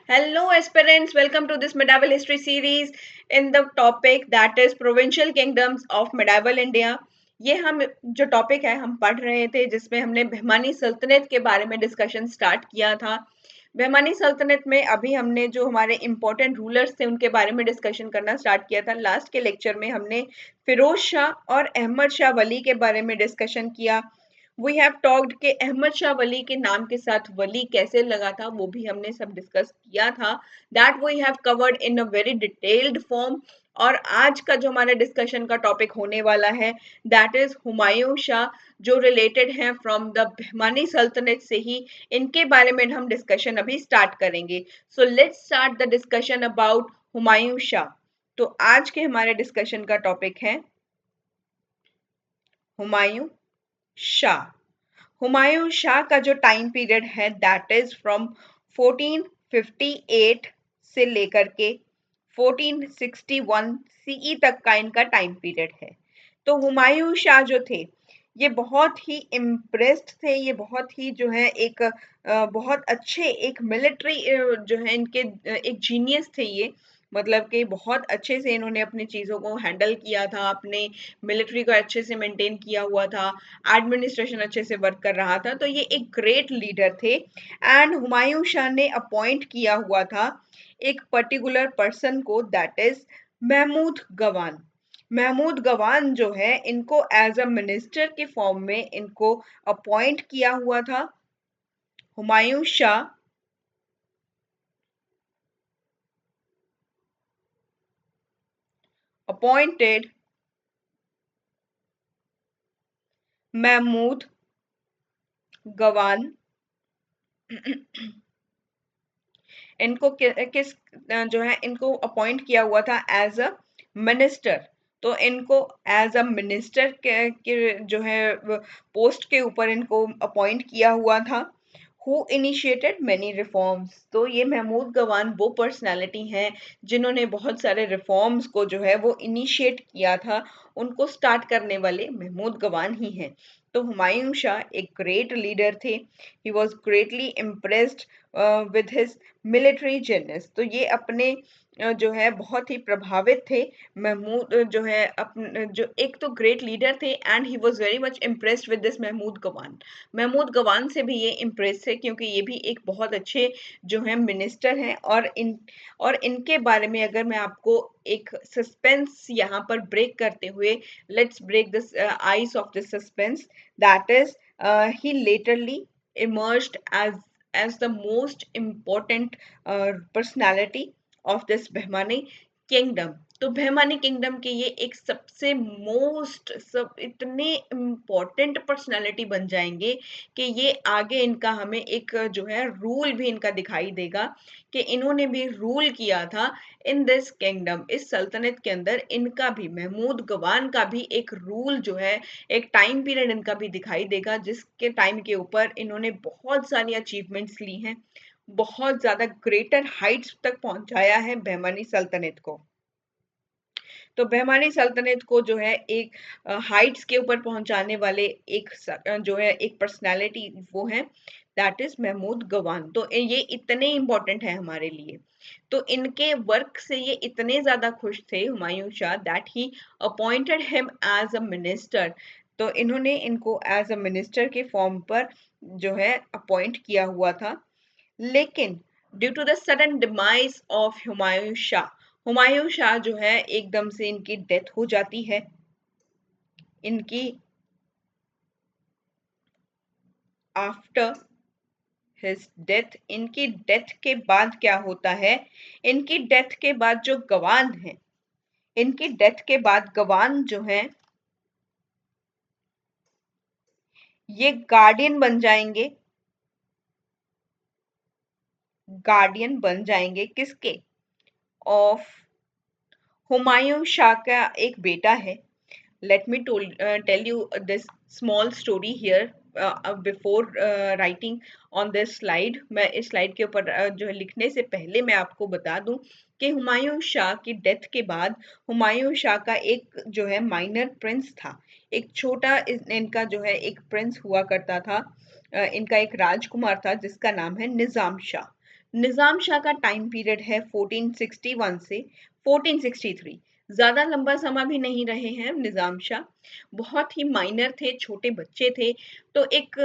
Hello, aspirants. Welcome to this medieval history series in the topic that is provincial kingdoms of medieval India. ये हम जो topic है हम पढ़ रहे थे जिसमें हमने बहमानी सल्तनत के बारे में डिस्कशन स्टार्ट किया था। बहमानी सल्तनत में अभी हमने जो हमारे इम्पोर्टेंट रूलर्स थे उनके बारे में डिस्कशन करना स्टार्ट किया था। लास्ट के लेक्चर में हमने फिरोज शाह और अहमद शाह वली के बारे में डिस्कशन किया। वी हैव टॉक्ड के अहमद शाह वली के नाम के साथ वली कैसे लगा था वो भी हमने सब डिस्कस किया था। That we have covered in a very detailed form. और आज का जो हमारा डिस्कशन का टॉपिक होने वाला है दैट इज हुमायूं शाह, जो रिलेटेड है फ्रॉम द बहमानी सल्तनत से ही। इनके बारे में हम डिस्कशन अभी स्टार्ट करेंगे। So let's start the discussion about Humayun Shah. तो आज के हमारे डिस्कशन का टॉपिक है हुमायूं शाह। हुमायूं शाह का जो टाइम पीरियड है दैट इज फ्रॉम 1458 से लेकर के 1461 सीई तक का इनका टाइम पीरियड है। तो हुमायूं शाह जो थे ये बहुत ही इम्प्रेस्ड थे, ये बहुत ही जो है एक बहुत अच्छे एक मिलिट्री जो है इनके एक जीनियस थे ये। मतलब कि बहुत अच्छे से इन्होंने अपनी चीज़ों को हैंडल किया था, अपने मिलिट्री को अच्छे से मेंटेन किया हुआ था, एडमिनिस्ट्रेशन अच्छे से वर्क कर रहा था। तो ये एक ग्रेट लीडर थे। एंड हुमायूं शाह ने अपॉइंट किया हुआ था एक पर्टिकुलर पर्सन को दैट इज महमूद गवान। महमूद गवान जो है इनको एज अ मिनिस्टर के फॉर्म में इनको अपॉइंट किया हुआ था। हुमायूं शाह अपॉइंटेड महमूद गवान इनको किस जो है इनको अपॉइंट किया हुआ था एज अ मिनिस्टर। तो इनको एज अ मिनिस्टर के जो है पोस्ट के ऊपर इनको अपॉइंट किया हुआ था। Who initiated many reforms. तो ये महमूद गवान वो पर्सनालिटी हैं जिन्होंने बहुत सारे रिफॉर्म्स को जो है वो इनिशिएट किया था। उनको स्टार्ट करने वाले महमूद गवान ही हैं। तो हुमायूं शाह एक ग्रेट लीडर थे। He was greatly impressed with his military genius. तो ये अपने जो है बहुत ही प्रभावित थे। महमूद जो है अपन जो एक तो ग्रेट लीडर थे and he was very much impressed with this Mahmud Gawan. Mahmud Gawan से भी ये इम्प्रेस थे क्योंकि ये भी एक बहुत अच्छे जो है मिनिस्टर हैं। और इनके बारे में अगर मैं आपको एक सस्पेंस यहाँ पर ब्रेक करते हुए, let's break this ice of this suspense that is he literally emerged as the most important personality of this Behmani kingdom। तो behmani kingdom के ये एक सबसे मोस्ट सब इतने इम्पोर्टेंट पर्सनालिटी बन जाएंगे कि ये आगे इनका हमें एक जो है रूल भी इनका दिखाई देगा कि इन्होंने भी रूल किया था इन दिस किंगडम। इस सल्तनत के अंदर इनका भी महमूद गवान का भी एक रूल जो है, एक टाइम पीरियड इनका भी दिखाई देगा जिसके टाइम के ऊपर इन्होंने बहुत सारी अचीवमेंट्स ली हैं, बहुत ज्यादा ग्रेटर हाइट्स तक पहुंचाया है बहमानी सल्तनत को। तो बहमानी सल्तनत को जो है एक हाइट्स के ऊपर पहुंचाने वाले एक जो है एक पर्सनालिटी वो है दैट इज महमूद गवान। तो ये इतने इंपॉर्टेंट है हमारे लिए। तो इनके वर्क से ये इतने ज्यादा खुश थे Humayun Shah that he appointed him as a minister. तो इन्होंने इनको एज अ मिनिस्टर के फॉर्म पर जो है अपॉइंट किया हुआ था। लेकिन due to the sudden demise of Humayun Shah, Humayun Shah जो है एकदम से इनकी डेथ हो जाती है। इनकी आफ्टर हिज डेथ, इनकी डेथ के बाद क्या होता है, इनकी डेथ के बाद जो गवान है, इनकी डेथ के बाद गवान जो है ये गार्डियन बन जाएंगे। गार्डियन बन जाएंगे किसके? ऑफ हुमायूं शाह का एक बेटा है। let me tell you this small story here before writing on this slide। मैं इस स्लाइड के ऊपर जो है लिखने से पहले मैं आपको बता दूं कि हुमायूं शाह की डेथ के बाद हुमायूं शाह का एक जो है माइनर प्रिंस था। एक छोटा इनका जो है एक प्रिंस हुआ करता था। इनका एक राजकुमार था जिसका नाम है निजाम शाह। निजाम शाह का टाइम पीरियड है 1461 से 1463। ज्यादा लंबा समय भी नहीं रहे हैं निजाम शाह, बहुत ही माइनर थे, छोटे बच्चे थे। तो एक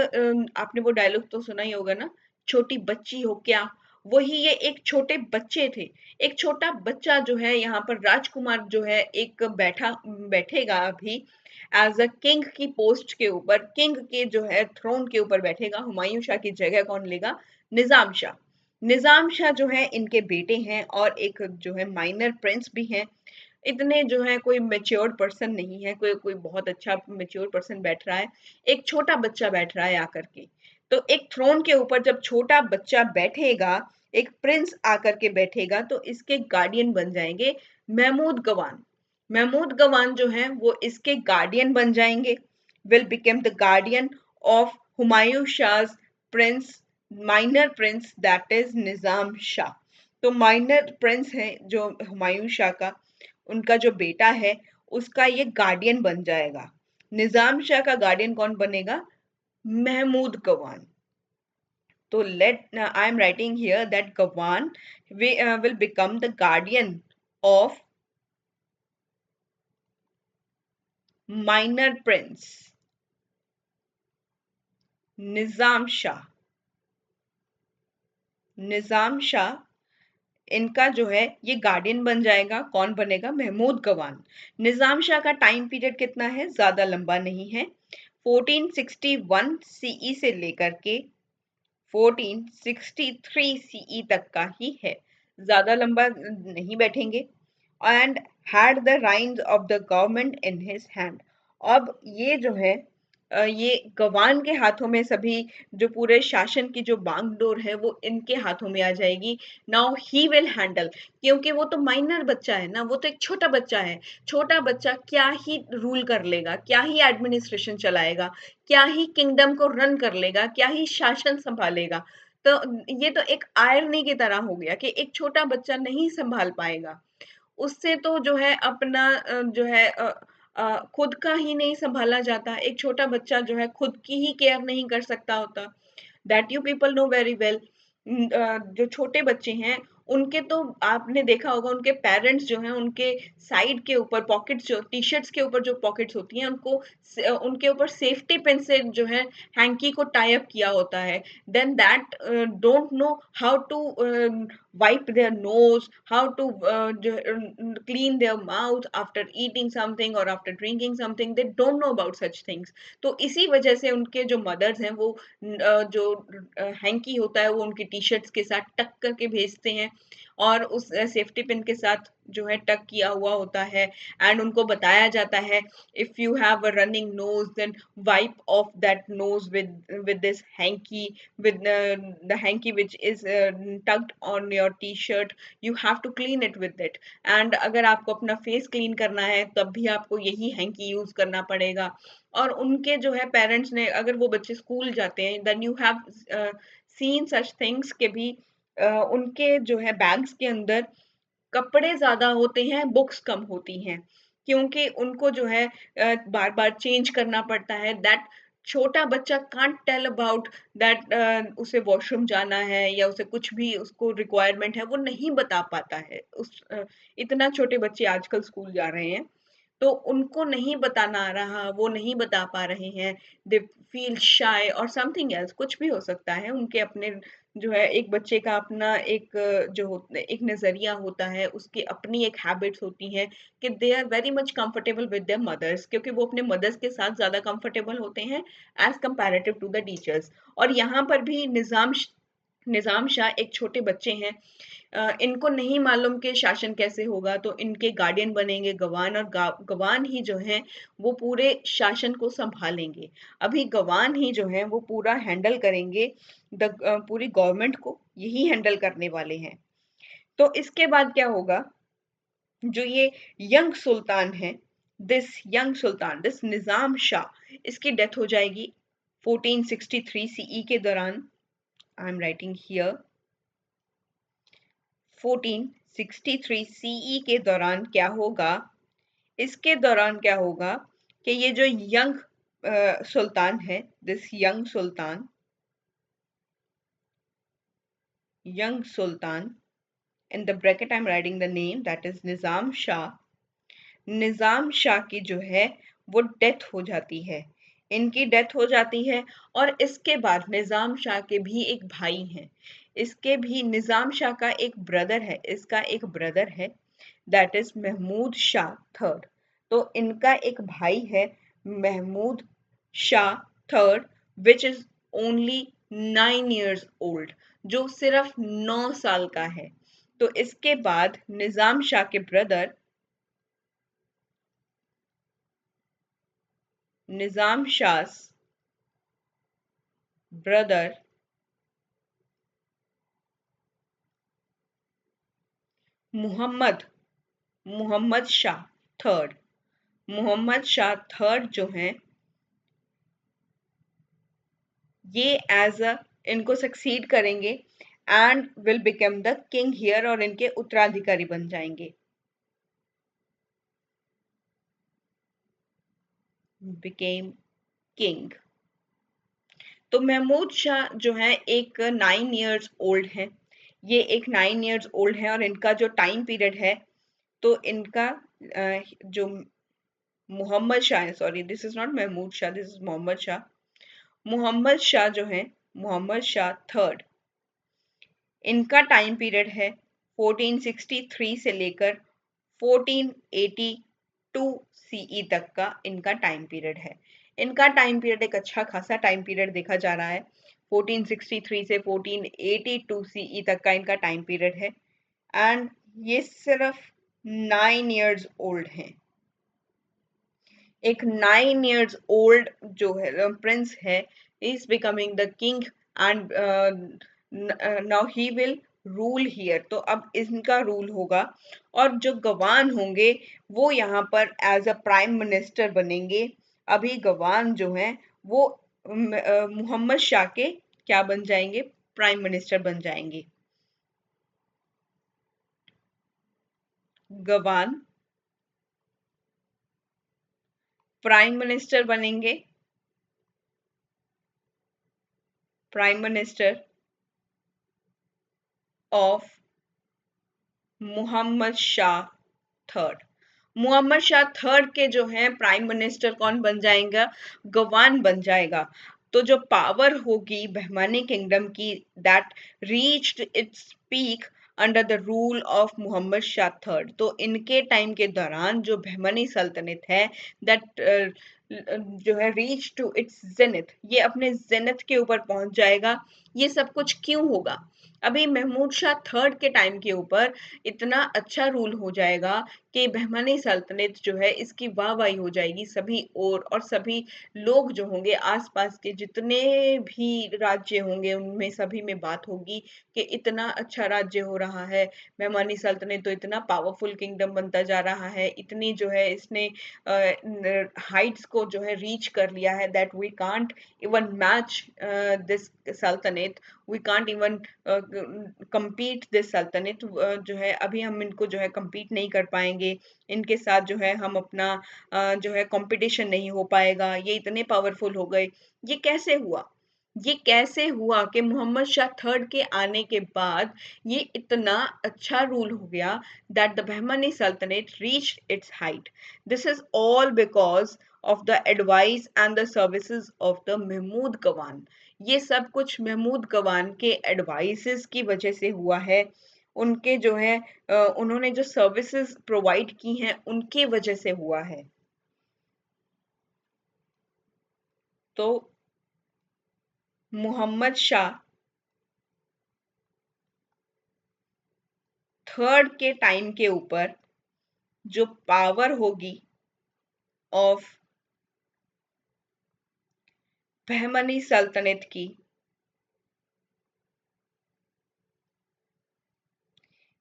आपने वो डायलॉग तो सुना ही होगा ना, छोटी बच्ची हो क्या, वही ये एक छोटे बच्चे थे। एक छोटा बच्चा जो है यहाँ पर राजकुमार जो है एक बैठेगा अभी एज अ किंग की पोस्ट के ऊपर, किंग के जो है थ्रोन के ऊपर बैठेगा। हुमायूं शाह की जगह कौन लेगा? निजाम शाह। निजाम शाह जो है इनके बेटे हैं और एक जो है माइनर प्रिंस भी हैं। इतने जो है कोई मेच्योर्ड पर्सन नहीं है, कोई कोई बहुत अच्छा मेच्योर्ड पर्सन बैठ रहा है, एक छोटा बच्चा बैठ रहा है आकर के। तो एक थ्रोन के ऊपर जब छोटा बच्चा बैठेगा, एक प्रिंस आकर के बैठेगा, तो इसके गार्डियन बन जाएंगे महमूद गवान। महमूद गवान जो है वो इसके गार्डियन बन जाएंगे, will become the guardian of Humayun Shah prince, minor prince that is Nizam Shah. तो माइनर प्रिंस है जो हुमायूं शाह का, उनका जो बेटा है उसका ये गार्डियन बन जाएगा। निजाम शाह का गार्डियन कौन बनेगा? महमूद गवान। तो let I am writing here that Gawan will become the guardian of minor prince Nizam Shah. Nizam Shah इनका जो है ये गार्डियन बन जाएगा। कौन बनेगा? महमूद गवान। निजाम शाह का टाइम पीरियड कितना है? ज्यादा लंबा नहीं है, 1461 सीई से लेकर के 1463 सीई तक का ही है, ज्यादा लंबा नहीं बैठेंगे। And had the reins of the government in his hand. अब ये जो है ये गवान के हाथों में सभी जो पूरे शासन की जो बागडोर है वो इनके हाथों में आ जाएगी। नाउ ही विल हैंडल, क्योंकि वो तो माइनर बच्चा है ना, वो तो एक छोटा बच्चा है। छोटा बच्चा क्या ही रूल कर लेगा, क्या ही एडमिनिस्ट्रेशन चलाएगा, क्या ही किंगडम को रन कर लेगा, क्या ही शासन संभालेगा। तो ये तो एक आयरनी की तरह हो गया कि एक छोटा बच्चा नहीं संभाल पाएगा। उससे तो जो है अपना जो है खुद का ही नहीं संभाला जाता। एक छोटा बच्चा जो है खुद की ही केयर नहीं कर सकता होता। That you people know very well. जो छोटे बच्चे हैं उनके तो आपने देखा होगा, उनके पेरेंट्स जो हैं उनके साइड के ऊपर पॉकेट्स, जो टी शर्ट्स के ऊपर जो पॉकेट्स होती हैं उनको उनके ऊपर सेफ्टी पिन से जो है हैंकी को टाई अप किया होता है। Then that don't know how to wipe their nose, how to clean their mouth after eating something or after drinking something. They don't know about such things. तो इसी वजह से उनके जो मदर्स हैं वो जो हैंकी होता है वो उनकी टी शर्ट्स के साथ टक करके भेजते हैं, और उस सेफ्टी पिन के साथ जो है टक किया हुआ होता है। एंड उनको बताया जाता है, if you have a running nose then wipe off that nose with this hanky, with the hanky which is tucked on your t-shirt, you have to clean it with it. And अगर आपको अपना face clean करना है तब भी आपको यही hanky use करना पड़ेगा। और उनके जो है पेरेंट्स ने, अगर वो बच्चे स्कूल जाते हैं then you have seen such things के भी उनके जो है बैग्स के अंदर कपड़े ज्यादा होते हैं, बुक्स कम होती हैं, क्योंकि उनको जो है बार बार चेंज करना पड़ता है। दैट छोटा बच्चा कांट टेल अबाउट दैट उसे वॉशरूम जाना है या उसे कुछ भी उसको रिक्वायरमेंट है वो नहीं बता पाता है। इतना छोटे बच्चे आजकल स्कूल जा रहे हैं, तो उनको नहीं बताना आ रहा, वो नहीं बता पा रहे हैं। दे फील शाय और समथिंग एल्स, कुछ भी हो सकता है। उनके अपने जो है एक बच्चे का अपना एक एक नजरिया होता है, उसकी अपनी एक हैबिट्स होती हैं कि they are very much comfortable with their mothers, क्योंकि वो अपने मदर्स के साथ ज्यादा कंफर्टेबल होते हैं as comparative to the teachers. और यहाँ पर भी निजाम शाह एक छोटे बच्चे हैं, इनको नहीं मालूम कि शासन कैसे होगा, तो इनके गार्डियन बनेंगे गवान, और गवान ही जो हैं वो पूरे शासन को संभालेंगे। अभी गवान ही जो हैं वो पूरा हैंडल करेंगे, पूरी गवर्नमेंट को यही हैंडल करने वाले हैं। तो इसके बाद क्या होगा? जो ये यंग सुल्तान है, दिस निजाम शाह, इसकी डेथ हो जाएगी 1463 सीई के दौरान। I am writing here 1463 CE के दौरान क्या होगा? इसके दौरान क्या होगा कि ये जो यंग सुल्तान है, this young Sultan, young sultan, in the bracket I'm writing the name, that is निजाम शाह। निजाम शाह की जो है वो डेथ हो जाती है, इनकी डेथ हो जाती है। और इसके बाद निजाम शाह के भी एक भाई हैं, इसके भी निजाम शाह का एक ब्रदर है, इसका एक ब्रदर है, that is Mahmud Shah third. तो इनका एक भाई है Mahmud Shah third, which is only 9 years old, जो सिर्फ 9 साल का है। तो इसके बाद निजाम शाह के brother, Nizam Shah brother Mohammed, Mohammed Shah third, Mohammad Shah third जो हैं ये एज अ, इनको सक्सीड करेंगे and will become the king here, और इनके उत्तराधिकारी बन जाएंगे। Became king. तो महमूद शाह जो है एक 9 years ओल्ड है, ये एक 9 years ओल्ड है, और इनका जो टाइम पीरियड है, तो इनका जो मोहम्मद शाह है, sorry this is not Mahmud Shah, this is Mohammad Shah. Mohammad Shah जो है, मोहम्मद शाह थर्ड, इनका टाइम पीरियड है 1463 से लेकर 1482 सीई तक का इनका टाइम पीरियड है। इनका टाइम पीरियड एक अच्छा खासा टाइम पीरियड देखा जा रहा है, 1463 से 1482 सीई तक का इनका टाइम पीरियड है। एंड ये सिर्फ 9 years ओल्ड हैं। एक 9 years ओल्ड जो है प्रिंस है, is becoming the king, and now he will rule here. तो अब इनका रूल होगा, और जो गवान होंगे वो यहाँ पर एज अ प्राइम मिनिस्टर बनेंगे। अभी गवान जो हैं वो मोहम्मद शाह के क्या बन जाएंगे, प्राइम मिनिस्टर बन जाएंगे। गवान प्राइम मिनिस्टर बनेंगे, prime minister of Mohammad Shah third. Mohammad Shah third के जो हैं प्राइम मिनिस्टर कौन बन जाएगा, गवान बन जाएगा। तो जो पावर होगी बहमानी किंगडम की, that reached its peak under the rule of Mohammad Shah third. तो इनके टाइम के दौरान जो बहमानी सल्तनत है, दैट जो है रीच टू इट्स जेनिथ, ये अपने जेनिथ के ऊपर पहुंच जाएगा। ये सब कुछ क्यों होगा, अभी महमूद शाह थर्ड के टाइम के ऊपर इतना अच्छा रूल हो जाएगा कि बहमानी सल्तनत जो है इसकी वाहवाही हो जाएगी सभी और सभी लोग जो होंगे आसपास के जितने भी राज्य होंगे उनमें सभी में बात होगी कि इतना अच्छा राज्य हो रहा है, बहमानी सल्तनत तो इतना पावरफुल किंगडम बनता जा रहा है, इतनी जो है इसने हाइट्स को जो है रीच कर लिया है, that we can't even match this सल्तनत, we can't even compete this सल्तनत, जो है अभी हम इनको जो है compete नहीं कर पाएंगे, इनके साथ जो है हम अपना जो है कंपटीशन नहीं हो पाएगा, ये इतने पावरफुल हो गए। ये कैसे हुआ, ये कैसे हुआ कि मोहम्मद शाह थर्ड के आने के बाद ये इतना अच्छा रूल हो गया, दैट द बहमानी सल्तनत reached its height. This is all because of the advice and the services of the Mahmud Gawan. ये सब कुछ महमूद गवान के एडवाइसेस की वजह से हुआ है, उनके जो है उन्होंने जो सर्विसेज प्रोवाइड की हैं उनकी वजह से हुआ है। तो मोहम्मद शाह थर्ड के टाइम के ऊपर जो पावर होगी ऑफ बहमनी सल्तनत की,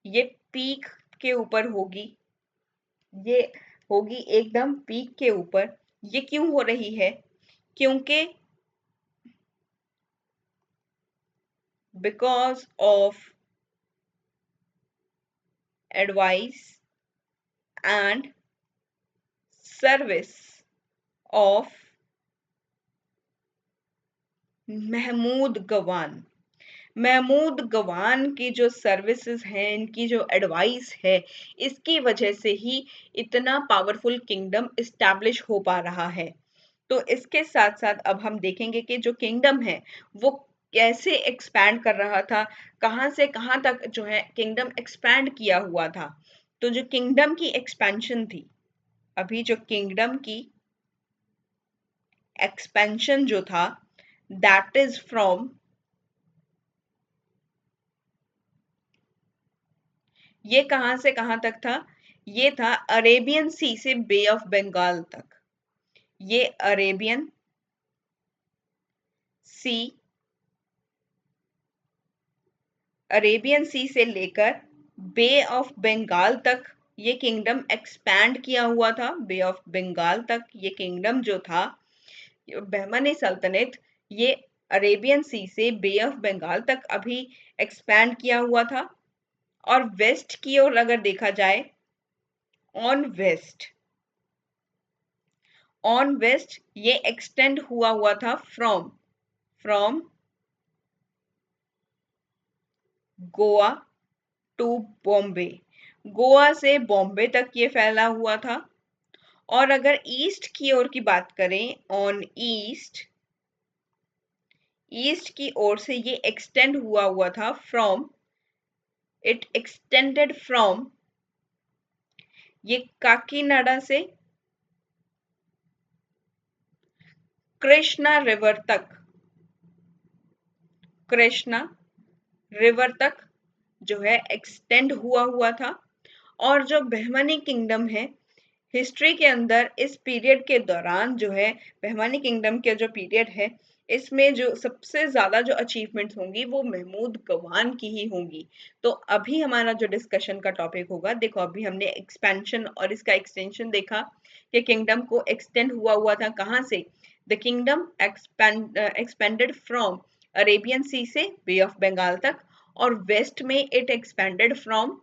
ये पीक के ऊपर होगी, ये होगी एकदम पीक के ऊपर। ये क्यों हो रही है, क्योंकि because of advice and service of Mahmud Gawan. Mahmud Gawan की जो सर्विसेज हैं, इनकी जो एडवाइस है, इसकी वजह से ही इतना पावरफुल किंगडम इस्टेब्लिश हो पा रहा है। तो इसके साथ साथ अब हम देखेंगे कि जो किंगडम है वो कैसे एक्सपैंड कर रहा था, कहाँ से कहाँ तक जो है किंगडम एक्सपैंड किया हुआ था। तो जो किंगडम की एक्सपेंशन थी, अभी जो किंगडम की एक्सपेंशन जो था, दैट इज फ्रॉम, ये कहां से कहां तक था? ये था अरेबियन सी से बे ऑफ बंगाल तक। ये अरेबियन सी, अरेबियन सी से लेकर बे ऑफ बंगाल तक ये किंगडम एक्सपैंड किया हुआ था। बे ऑफ बंगाल तक ये किंगडम जो था, बहमनी सल्तनत, ये अरेबियन सी से बे ऑफ बंगाल तक अभी एक्सपैंड किया हुआ था। और वेस्ट की ओर अगर देखा जाए, ऑन वेस्ट, ऑन वेस्ट ये एक्सटेंड हुआ था from, from Goa to Bombay, Goa से बॉम्बे तक ये फैला हुआ था। और अगर ईस्ट की ओर की बात करें, ऑन ईस्ट, ईस्ट की ओर से ये एक्सटेंड हुआ था फ्रॉम, इट एक्सटेंडेड फ्रॉम, ये काकीनाडा से कृष्णा रिवर तक, कृष्णा रिवर तक जो है एक्सटेंड हुआ था। और जो बहमनी किंगडम है, हिस्ट्री के अंदर इस पीरियड के दौरान जो है, बहमानी किंगडम के जो पीरियड है, इसमें जो सबसे ज्यादा जो अचीवमेंट्स होंगी वो महमूद गवान की ही होंगी। तो अभी हमारा जो डिस्कशन का टॉपिक होगा, देखो अभी हमने एक्सपेंशन और इसका एक्सटेंशन देखा कि किंगडम को एक्सटेंड हुआ था कहाँ से। The kingdom expanded from Arabian sea से बे ऑफ बंगाल तक, और वेस्ट में it expanded from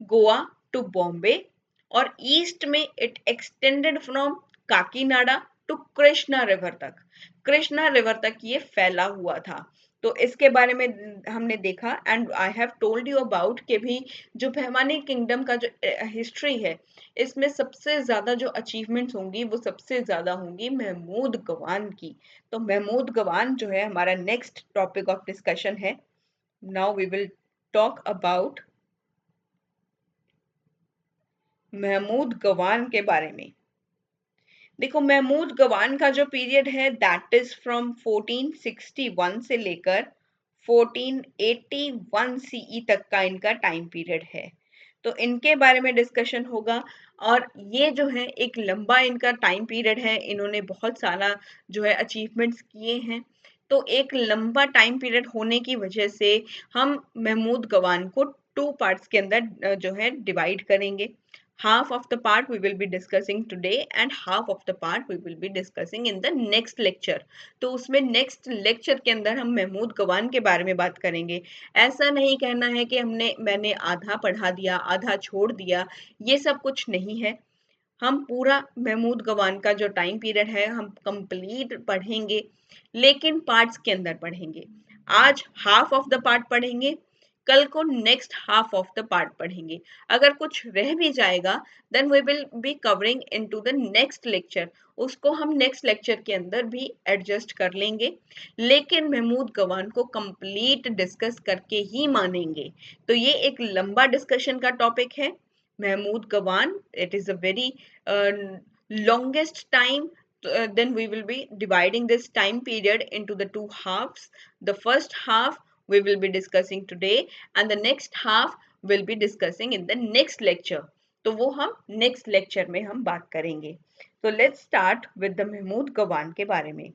Goa to Bombay, और ईस्ट में it extended from Kakinada to Krishna river तक, कृष्णा रिवर तक ये फैला हुआ था। तो इसके बारे में हमने देखा, and I have told you about कि भी जो बहमानी किंगडम का जो हिस्ट्री है, इसमें सबसे ज्यादा जो अचीवमेंट्स होंगी वो सबसे ज्यादा होंगी महमूद गवान की। तो महमूद गवान जो है हमारा नेक्स्ट टॉपिक ऑफ डिस्कशन है। Now we will talk about Mahmud Gawan के बारे में। देखो महमूद गवान का जो पीरियड है, दैट इज फ्रॉम 1461 से लेकर 1481 सीई तक का इनका टाइम पीरियड है। तो इनके बारे में डिस्कशन होगा। और ये जो है एक लंबा इनका टाइम पीरियड है, इन्होंने बहुत सारा जो है अचीवमेंट्स किए हैं। तो एक लंबा टाइम पीरियड होने की वजह से हम महमूद गवान को टू पार्ट्स के अंदर जो है डिवाइड करेंगे। half of the part we will be discussing today and half of the part we will be discussing in the next lecture। तो उसमें नेक्स्ट लेक्चर के अंदर हम महमूद गवान के बारे में बात करेंगे। ऐसा नहीं कहना है कि मैंने आधा पढ़ा दिया आधा छोड़ दिया, ये सब कुछ नहीं है। हम पूरा महमूद गवान का जो टाइम पीरियड है हम कंप्लीट पढ़ेंगे, लेकिन पार्ट्स के अंदर पढ़ेंगे। आज हाफ ऑफ द पार्ट पढ़ेंगे, कल को next half of the part पढ़ेंगे। अगर कुछ रह भी जाएगा, then we will be covering into the next lecture, उसको हम नेक्स्ट लेक्चर के अंदर भी एडजस्ट कर लेंगे। लेकिन महमूद गवान को कंप्लीट डिस्कस करके ही मानेंगे। तो ये एक लंबा डिस्कशन का टॉपिक है, महमूद गवान। It is a very longest time. Then we will be dividing this time period into the two halves. The first half we will be discussing today, and the next half will be discussing in the next lecture. तो वो हम next lecture में हम बात करेंगे। तो let's start with the Mahmud Gawan के बारे में।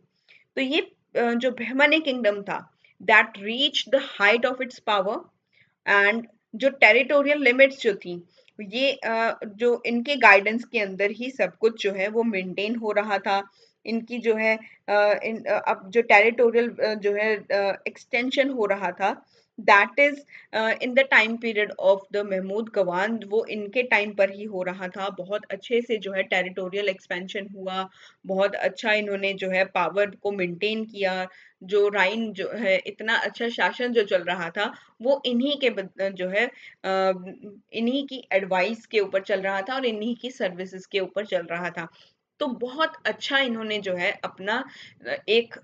तो ये जो बहमनी किंगडम था, that reach the height of its power, and जो टेरिटोरियल लिमिट्स जो थी, ये जो इनके गाइडेंस के अंदर ही सब कुछ जो है वो मेंटेन हो रहा था। इनकी जो है अब जो टेरिटोरियल जो है एक्सटेंशन हो रहा था, that is in the time period of the Mahmud Gawan, वो इनके टाइम पर ही हो रहा था। बहुत अच्छे से जो है टेरिटोरियल एक्सपेंशन हुआ, बहुत अच्छा इन्होंने जो है पावर को मेंटेन किया। जो राइन जो है इतना अच्छा शासन जो चल रहा था, वो इन्हीं के जो है इन्हीं की एडवाइस के ऊपर चल रहा था और इन्हीं की सर्विसेज के ऊपर चल रहा था। तो बहुत अच्छा इन्होंने जो है अपना एक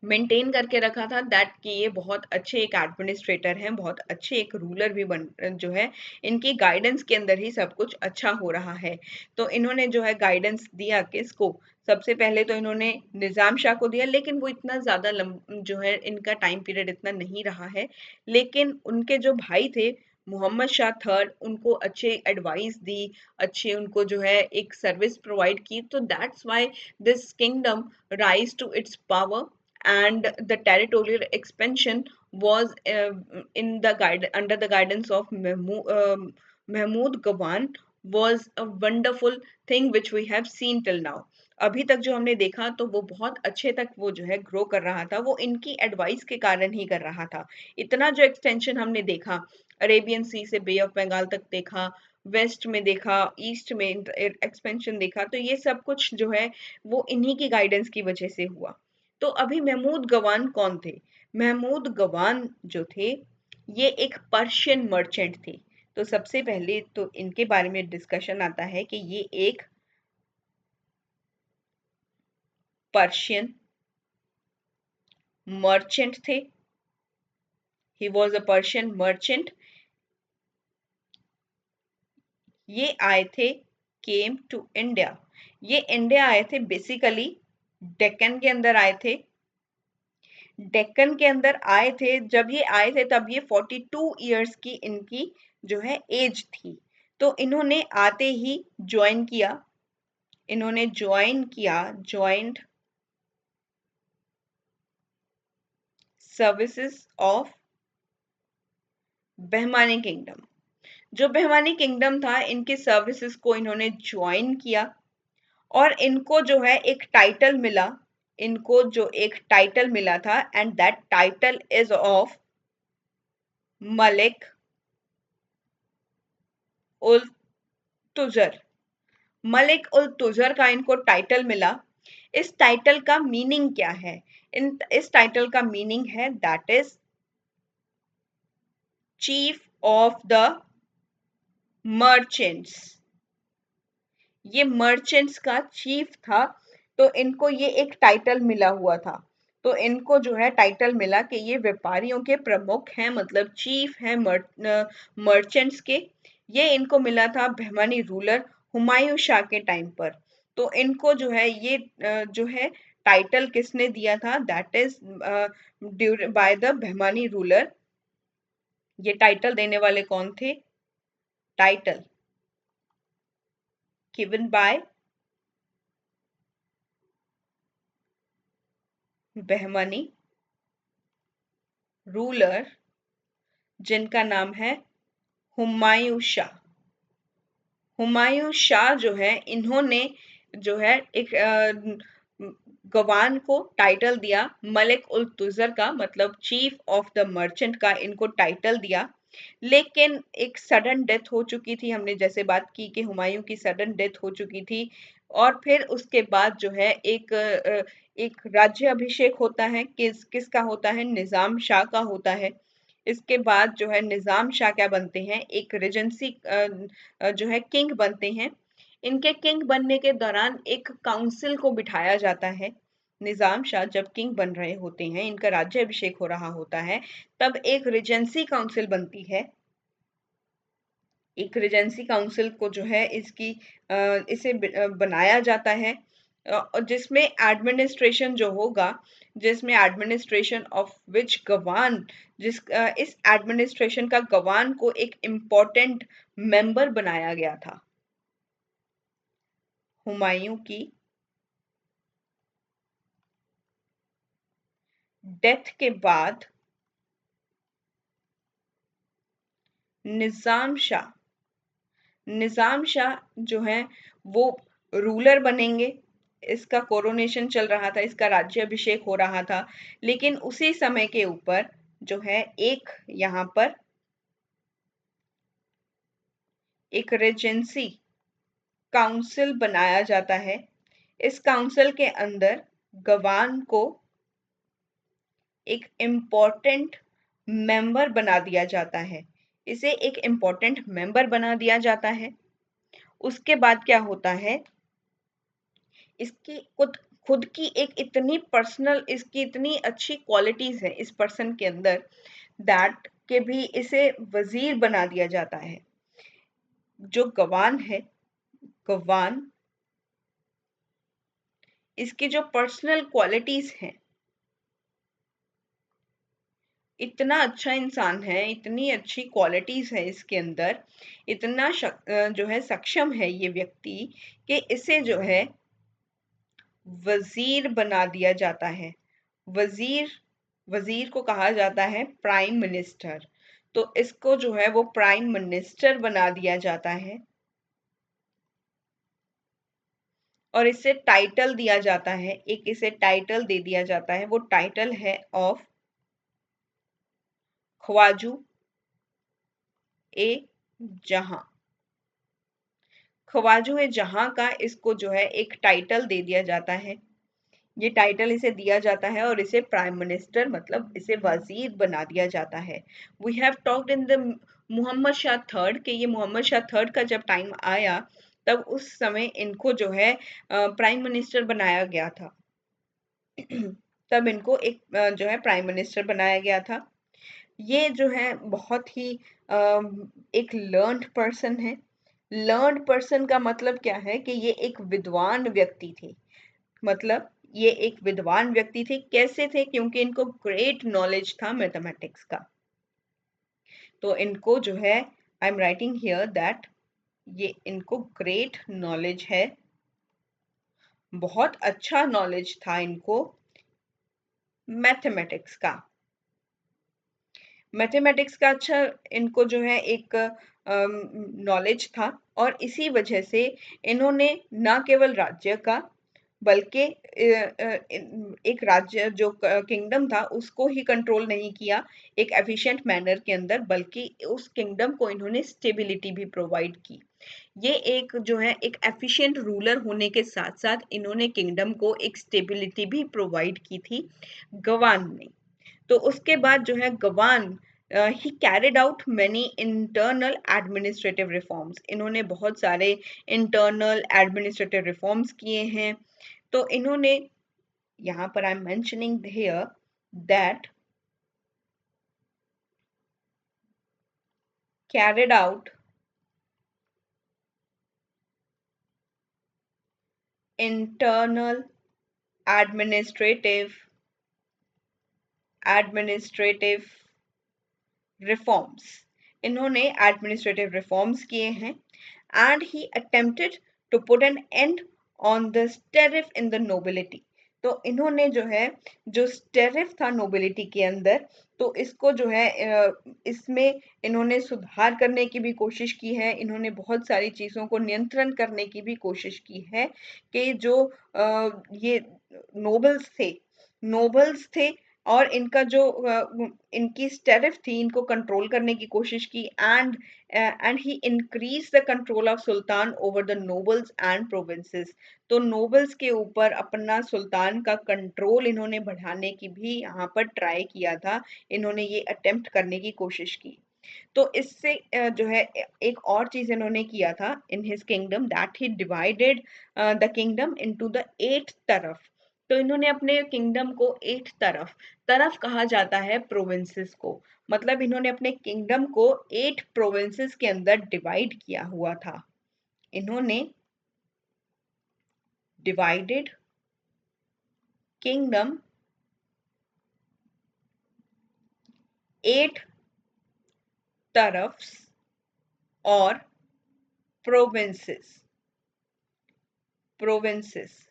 मेंटेन करके रखा था, दैट कि ये बहुत अच्छे एक एडमिनिस्ट्रेटर हैं, बहुत अच्छे एक रूलर भी बन जो है इनकी गाइडेंस के अंदर ही सब कुछ अच्छा हो रहा है। तो इन्होंने जो है गाइडेंस दिया किसको? सबसे पहले तो इन्होंने निजाम शाह को दिया, लेकिन वो इतना ज्यादा जो है इनका टाइम पीरियड इतना नहीं रहा है। लेकिन उनके जो भाई थे मोहम्मद शाह थर्ड, उनको अच्छे एडवाइस दी, अच्छे उनको जो है एक सर्विस प्रोवाइड की। तो that's why this kingdom rise to its power, and the territorial expansion was in the guide under the guidance of Mahmud Gawan, was a wonderful thing which we have seen till now। अभी तक जो हमने देखा तो वो बहुत अच्छे तक वो जो है ग्रो कर रहा था, वो इनकी एडवाइस के कारण ही कर रहा था। इतना जो एक्सटेंशन हमने देखा, अरेबियन सी से बे ऑफ बंगाल तक देखा, वेस्ट में देखा, ईस्ट में एक्सपेंशन देखा, तो ये सब कुछ जो है वो इन्हीं की गाइडेंस की वजह से हुआ। तो अभी महमूद गवान कौन थे? महमूद गवान जो थे, ये एक पर्शियन मर्चेंट थे। तो सबसे पहले तो इनके बारे में डिस्कशन आता है कि ये एक पर्शियन मर्चेंट थे। He was a Persian merchant. ये आए थे, केम टू इंडिया। ये इंडिया आए थे बेसिकली डेक्कन के अंदर आए थे। डेक्कन के अंदर आए थे, जब ये आए थे तब ये 42 इयर्स की इनकी जो है एज थी। तो इन्होंने आते ही ज्वाइन किया, इन्होंने ज्वाइन किया, joined services of Bahmani kingdom. जो बहमानी किंगडम था, इनके सर्विसेज को इन्होंने ज्वाइन किया और इनको जो है एक टाइटल मिला, इनको जो एक टाइटल मिला था, and that title is of Malik ul Tujjar. Malik ul Tujjar का इनको टाइटल मिला। इस टाइटल का मीनिंग क्या है? इस टाइटल का मीनिंग है that is chief of the merchants. ये मर्चेंट्स का चीफ था, तो इनको ये एक टाइटल मिला हुआ था। तो इनको जो है टाइटल मिला कि ये व्यापारियों के प्रमुख हैं, मतलब चीफ हैं मर्चेंट्स के। ये इनको मिला था बहमानी रूलर हुमायूं शाह के टाइम पर। तो इनको जो है ये जो है टाइटल किसने दिया था? That is by the Bahmani ruler. ये टाइटल देने वाले कौन थे? Title given by Bahmani ruler, जिनका नाम है हुमायूं शाह। हुमायूं शाह जो है, इन्होंने जो है एक गवान को टाइटल दिया मलिक उल तुजर का, मतलब चीफ ऑफ द मर्चेंट का इनको टाइटल दिया। लेकिन एक सडन डेथ हो चुकी थी, हमने जैसे बात की कि हुमायूं की सडन डेथ हो चुकी थी। और फिर उसके बाद जो है एक राज्य अभिषेक होता है, किसका होता है? निजाम शाह का होता है। इसके बाद जो है निजाम शाह क्या बनते हैं? एक रेजेंसी जो है किंग बनते हैं। इनके किंग बनने के दौरान एक काउंसिल को बिठाया जाता है। निजाम शाह जब किंग बन रहे होते हैं, इनका राज्य अभिषेक हो रहा होता है, तब एक रिजेंसी काउंसिल बनती है। एक रिजेंसी काउंसिल को जो है इसे बनाया जाता है, और जिसमें एडमिनिस्ट्रेशन जो होगा, जिसमें एडमिनिस्ट्रेशन ऑफ विच गवान, इस एडमिनिस्ट्रेशन का गवान को एक इम्पोर्टेंट मेंबर बनाया गया था। हुमायूं की डेथ के बाद निजाम शाह निजाम शाह जो है वो रूलर बनेंगे। इसका कोरोनेशन चल रहा था, इसका राज्य अभिषेक हो रहा था। लेकिन उसी समय के ऊपर जो है एक यहाँ पर एक रेजेंसी काउंसिल बनाया जाता है। इस काउंसिल के अंदर गवान को एक इम्पोर्टेंट मेंबर बना दिया जाता है। इसे एक इम्पोर्टेंट मेंबर बना दिया जाता है। उसके बाद क्या होता है, इसकी खुद खुद की एक इतनी पर्सनल, इसकी इतनी अच्छी क्वालिटीज है इस पर्सन के अंदर, दैट के भी इसे वजीर बना दिया जाता है। जो गवान है, गवान इसकी जो पर्सनल क्वालिटीज हैं, इतना अच्छा इंसान है, इतनी अच्छी क्वालिटीज है इसके अंदर, इतना जो है सक्षम है ये व्यक्ति कि इसे जो है वजीर बना दिया जाता है। वजीर वजीर को कहा जाता है प्राइम मिनिस्टर। तो इसको जो है वो प्राइम मिनिस्टर बना दिया जाता है और इसे टाइटल दिया जाता है, एक इसे टाइटल दे दिया जाता है। वो टाइटल है ऑफ ख्वाजू ए जहां। ख्वाजू ए जहां का इसको जो है एक टाइटल दे दिया जाता है। ये टाइटल इसे दिया जाता है और इसे प्राइम मिनिस्टर मतलब इसे वजीर बना दिया जाता है। We have talked in the Mohammad Shah third कि ये मोहम्मद शाह थर्ड का जब टाइम आया तब उस समय इनको जो है प्राइम मिनिस्टर बनाया गया था। तब इनको एक जो है प्राइम मिनिस्टर बनाया गया था। ये जो है बहुत ही एक लर्न्ड पर्सन है। लर्न्ड पर्सन का मतलब क्या है कि ये एक विद्वान व्यक्ति थे। मतलब ये एक विद्वान व्यक्ति थे। कैसे थे? क्योंकि इनको ग्रेट नॉलेज था मैथमेटिक्स का। तो इनको जो है आई एम राइटिंग हियर दैट ये इनको ग्रेट नॉलेज है, बहुत अच्छा नॉलेज था इनको मैथमेटिक्स का। मैथमेटिक्स का अच्छा इनको जो है एक नॉलेज था और इसी वजह से इन्होंने न केवल राज्य का बल्कि एक राज्य जो किंगडम था उसको ही कंट्रोल नहीं किया एक एफिशिएंट मैनर के अंदर, बल्कि उस किंगडम को इन्होंने स्टेबिलिटी भी प्रोवाइड की। ये एक जो है एक एफिशिएंट रूलर होने के साथ साथ इन्होंने किंगडम को एक स्टेबिलिटी भी प्रोवाइड की थी गवान ने। तो उसके बाद जो है Gawan he carried out many internal administrative reforms. इन्होंने बहुत सारे इंटरनल एडमिनिस्ट्रेटिव रिफॉर्म्स किए हैं। तो इन्होंने यहाँ पर I am mentioning here that carried out internal administrative administrative reforms। इन्होंने एडमिनिस्ट्रेटिव रिफॉर्म्स किए हैं and he attempted to put an end on the strife in the nobility. तो इन्होंने जो है जो स्टेरिफ था नोबिलिटी के अंदर, तो इसको जो है इसमें इन्होंने सुधार करने की भी कोशिश की है। इन्होंने बहुत सारी चीज़ों को नियंत्रण करने की भी कोशिश की है कि जो ये नोबल्स थे और इनका जो इनकी स्टेरिफ थी इनको कंट्रोल करने की कोशिश की and he increase the control of sultan over the nobles and provinces. तो नोबल्स के ऊपर अपना सुल्तान का कंट्रोल इन्होंने बढ़ाने की भी यहाँ पर ट्राई किया था। इन्होंने ये अटेम्प्ट करने की कोशिश की। तो इससे जो है एक और चीज इन्होंने किया था in his kingdom that he divided the kingdom into the 8 तरफ। तो इन्होंने अपने किंगडम को 8 तरफ, तरफ कहा जाता है प्रोविंसेस को, मतलब इन्होंने अपने किंगडम को 8 प्रोविंसेस के अंदर डिवाइड किया हुआ था। इन्होंने डिवाइडेड किंगडम 8 तरफ्स और प्रोविंसेस प्रोविंसेस।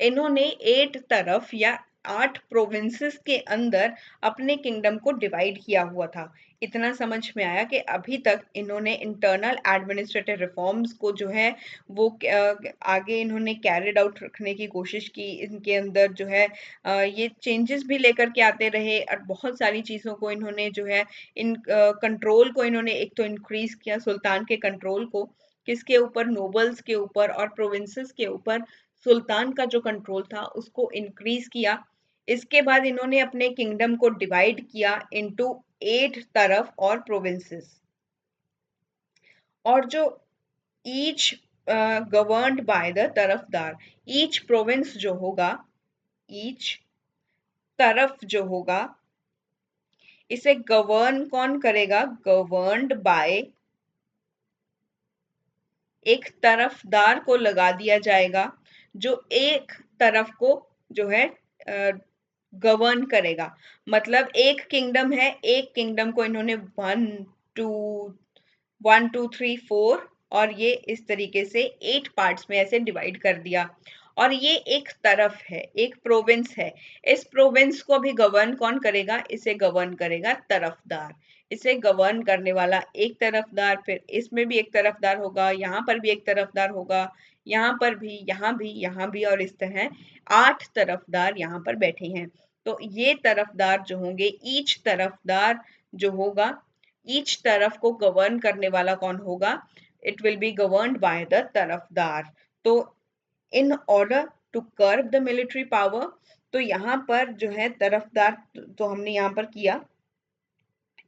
इन्होंने 8 तरफ या 8 प्रोविंसेस के अंदर अपने किंगडम को डिवाइड किया हुआ था। इतना समझ में आया कि अभी तक इन्होंने इंटरनल एडमिनिस्ट्रेटिव रिफॉर्म्स को जो है वो आगे इन्होंने कैरिड आउट रखने की कोशिश की। इनके अंदर जो है ये चेंजेस भी लेकर के आते रहे और बहुत सारी चीज़ों को इन्होंने जो है इन कंट्रोल को इन्होंने एक तो इंक्रीज किया सुल्तान के कंट्रोल को, किसके ऊपर, नोबल्स के ऊपर और प्रोविंसेस के ऊपर सुल्तान का जो कंट्रोल था उसको इंक्रीज किया। इसके बाद इन्होंने अपने किंगडम को डिवाइड किया इनटू 8 तरफ और प्रोविंसेस, और जो each governed by the Tarafdar, each province जो होगा, ईच तरफ जो होगा, इसे गवर्न कौन करेगा, गवर्न्ड बाय, एक तरफदार को लगा दिया जाएगा जो एक तरफ को जो है गवर्न करेगा। मतलब एक किंगडम है, एक किंगडम को इन्होंने 1 2 3 4 और ये इस तरीके से 8 पार्ट्स में ऐसे डिवाइड कर दिया, और ये एक तरफ है, एक प्रोविंस है। इस प्रोविंस को भी गवर्न कौन करेगा, इसे गवर्न करेगा तरफदार। इसे गवर्न करने वाला एक तरफदार, फिर इसमें भी एक तरफदार होगा, यहाँ पर भी एक तरफदार होगा, यहाँ पर भी, यहाँ भी, और इस तरह 8 तरफदार यहाँ पर बैठे हैं। तो ये तरफदार जो होंगे, ईच तरफदार जो होगा, ईच तरफ को गवर्न करने वाला कौन होगा, it will be governed by the tarafdar. तो in order to curb the military power, तो यहाँ पर जो है तरफदार तो हमने यहाँ पर किया।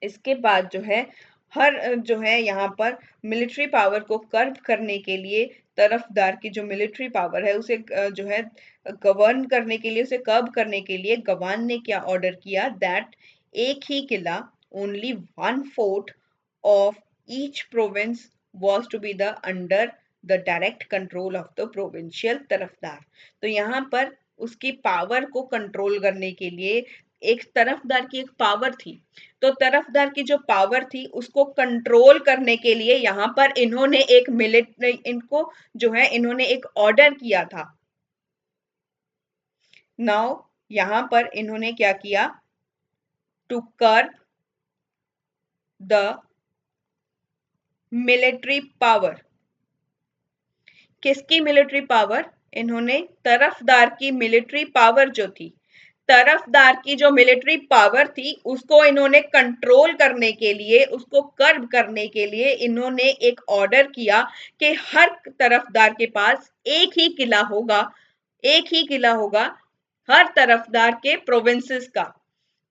इसके बाद जो है हर जो है यहाँ पर मिलिट्री पावर को कर्ब करने के लिए, तरफदार की जो मिलिट्री पावर है उसे जो है गवर्न करने के लिए, उसे कर्ब करने के लिए गवान ने क्या ऑर्डर किया, दैट एक ही किला, only 1/4 of each province was to be the under the direct control of the provincial तरफदार। तो यहाँ पर उसकी पावर को कंट्रोल करने के लिए एक तरफदार की एक पावर थी, तो तरफदार की जो पावर थी उसको कंट्रोल करने के लिए यहाँ पर इन्होंने एक इनको जो है इन्होंने एक ऑर्डर किया था। नाउ यहाँ पर इन्होंने क्या किया, to curb the military power. किसकी मिलिट्री पावर, इन्होंने तरफदार की मिलिट्री पावर जो थी, तरफदार की जो मिलिट्री पावर थी उसको इन्होंने कंट्रोल करने के लिए, उसको कर्ब करने के लिए इन्होंने एक ऑर्डर किया कि हर तरफदार के पास एक ही किला होगा, एक ही किला होगा हर तरफदार के प्रोविंसेस का।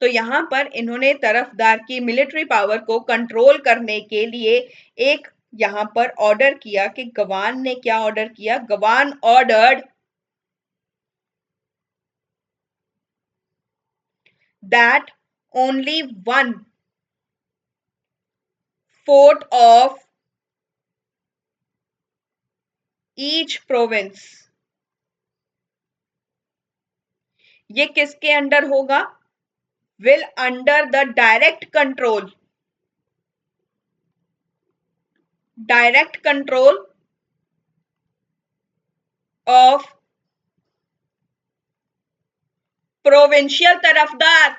तो यहाँ पर इन्होंने तरफदार की मिलिट्री पावर को कंट्रोल करने के लिए एक यहाँ पर ऑर्डर किया कि गवान ने क्या ऑर्डर किया, Gawan ordered that only 1/4 of each province, ये किसके अंडर होगा, will under the direct control of provincial tarafdar.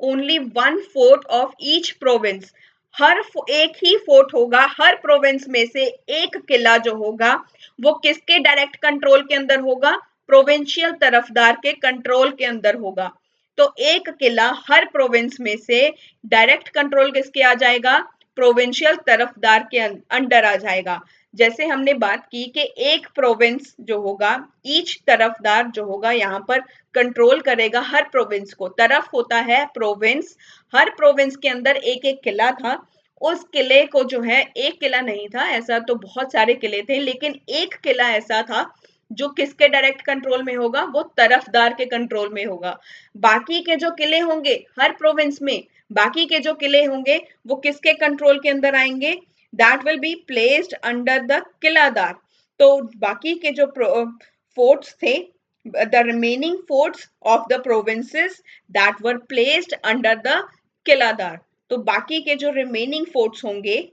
Only 1/4 of each province, हर एक ही फोर्ट होगा, हर प्रोविंस में से एक किला जो होगा वो किसके डायरेक्ट कंट्रोल के अंदर होगा, प्रोविंशियल तरफदार के कंट्रोल के अंदर होगा। तो एक किला हर प्रोविंस में से डायरेक्ट कंट्रोल किसके आ जाएगा, प्रोविंशियल तरफदार के अंडर आ जाएगा। जैसे हमने बात की कि एक प्रोविंस जो होगा, ईच तरफदार जो होगा यहाँ पर कंट्रोल करेगा हर प्रोविंस को, तरफ होता है प्रोविंस, हर प्रोविंस के अंदर एक एक किला था, उस किले को जो है, एक किला नहीं था, ऐसा तो बहुत सारे किले थे, लेकिन एक किला ऐसा था जो किसके डायरेक्ट कंट्रोल में होगा, वो तरफदार के कंट्रोल में होगा। बाकी के जो किले होंगे हर प्रोविंस में, बाकी के जो किले होंगे वो किसके कंट्रोल के अंदर आएंगे, that will be placed under the qiladar. तो बाकी के जो फोर्ट्स थे, the remaining forts of the provinces that were placed under the किलादार, तो बाकी के जो रिमेनिंग फोर्ट्स होंगे,